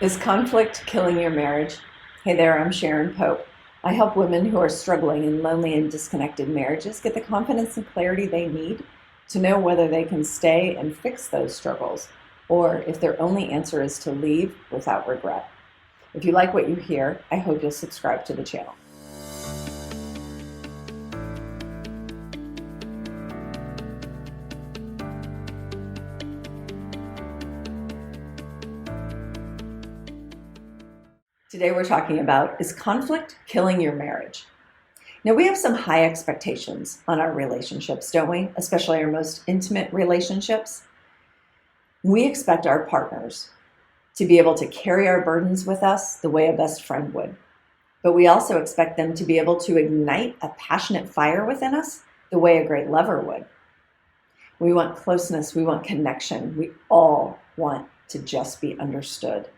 Is conflict killing your marriage? Hey there, I'm Sharon Pope. I help women who are struggling in lonely and disconnected marriages get the confidence and clarity they need to know whether they can stay and fix those struggles, or if their only answer is to leave without regret. If you like what you hear, I hope you'll subscribe to the channel. Today we're talking about, is conflict killing your marriage? Now, we have some high expectations on our relationships, don't we? Especially our most intimate relationships. We expect our partners to be able to carry our burdens with us the way a best friend would. But we also expect them to be able to ignite a passionate fire within us the way a great lover would. We want closeness, we want connection. We all want to just be understood.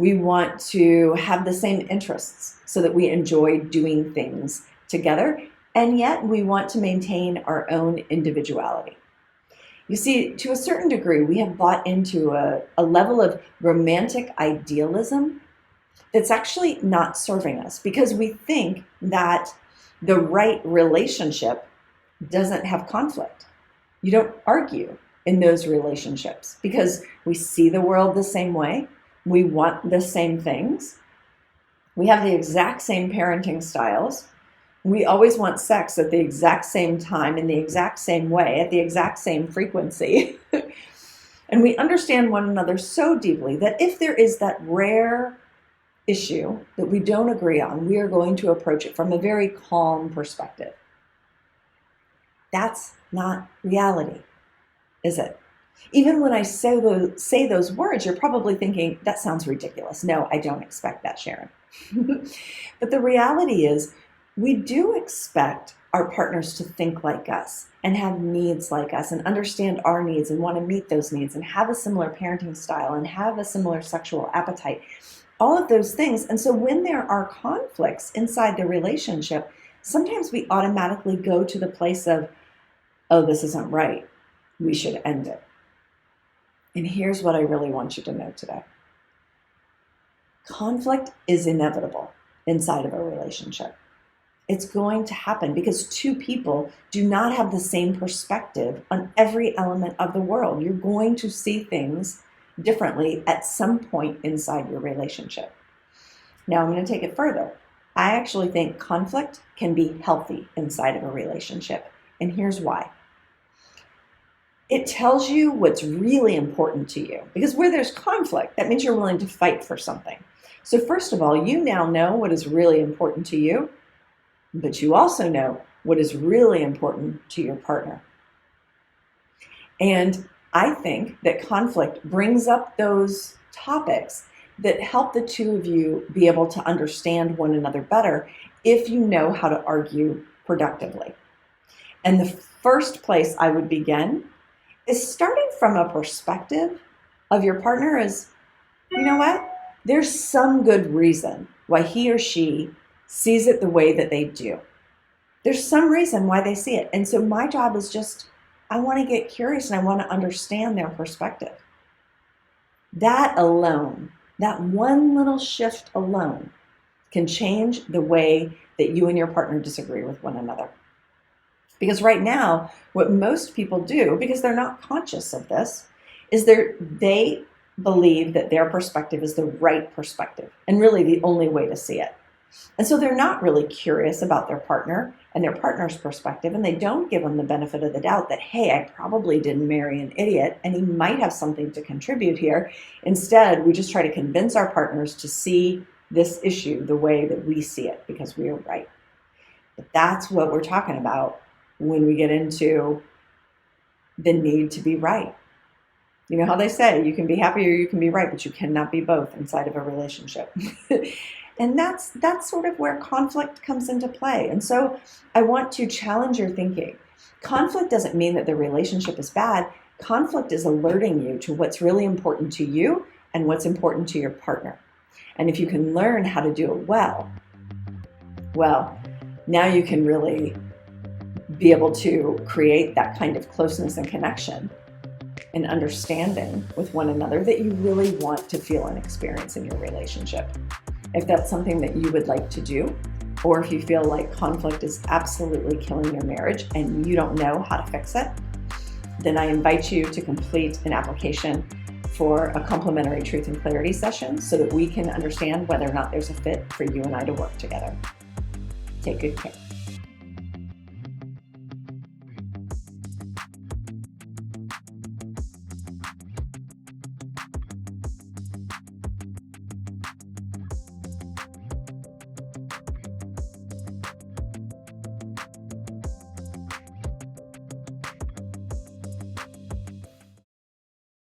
We want to have the same interests so that we enjoy doing things together, and yet we want to maintain our own individuality. You see, to a certain degree, we have bought into a level of romantic idealism that's actually not serving us, because we think that the right relationship doesn't have conflict. You don't argue in those relationships because we see the world the same way. We want the same things. We have the exact same parenting styles. We always want sex at the exact same time, in the exact same way, at the exact same frequency. And we understand one another so deeply that if there is that rare issue that we don't agree on, we are going to approach it from a very calm perspective. That's not reality, is it? Even when I say those words, you're probably thinking, that sounds ridiculous. No, I don't expect that, Sharon. But the reality is, we do expect our partners to think like us and have needs like us and understand our needs and want to meet those needs and have a similar parenting style and have a similar sexual appetite, all of those things. And so when there are conflicts inside the relationship, sometimes we automatically go to the place of, oh, this isn't right. We should end it. And here's what I really want you to know today. Conflict is inevitable inside of a relationship. It's going to happen because two people do not have the same perspective on every element of the world. You're going to see things differently at some point inside your relationship. Now, I'm going to take it further. I actually think conflict can be healthy inside of a relationship. And here's why. It tells you what's really important to you, because where there's conflict, that means you're willing to fight for something. So first of all, you now know what is really important to you, but you also know what is really important to your partner. And I think that conflict brings up those topics that help the two of you be able to understand one another better if you know how to argue productively. And the first place I would begin is starting from a perspective of your partner is, you know what? There's some good reason why he or she sees it the way that they do. There's some reason why they see it. And so my job is just, I want to get curious and I want to understand their perspective. That alone, that one little shift alone, can change the way that you and your partner disagree with one another. Because right now, what most people do, because they're not conscious of this, is they believe that their perspective is the right perspective and really the only way to see it. And so they're not really curious about their partner and their partner's perspective, and they don't give them the benefit of the doubt that, hey, I probably didn't marry an idiot and he might have something to contribute here. Instead, we just try to convince our partners to see this issue the way that we see it because we are right. But that's what we're talking about when we get into the need to be right. You know how they say you can be happy or you can be right, but you cannot be both inside of a relationship. And that's sort of where conflict comes into play. And so I want to challenge your thinking. Conflict doesn't mean that the relationship is bad. Conflict is alerting you to what's really important to you and what's important to your partner. And if you can learn how to do it well, now you can really be able to create that kind of closeness and connection and understanding with one another that you really want to feel and experience in your relationship. If that's something that you would like to do, or if you feel like conflict is absolutely killing your marriage and you don't know how to fix it, then I invite you to complete an application for a complimentary truth and clarity session so that we can understand whether or not there's a fit for you and I to work together. Take good care.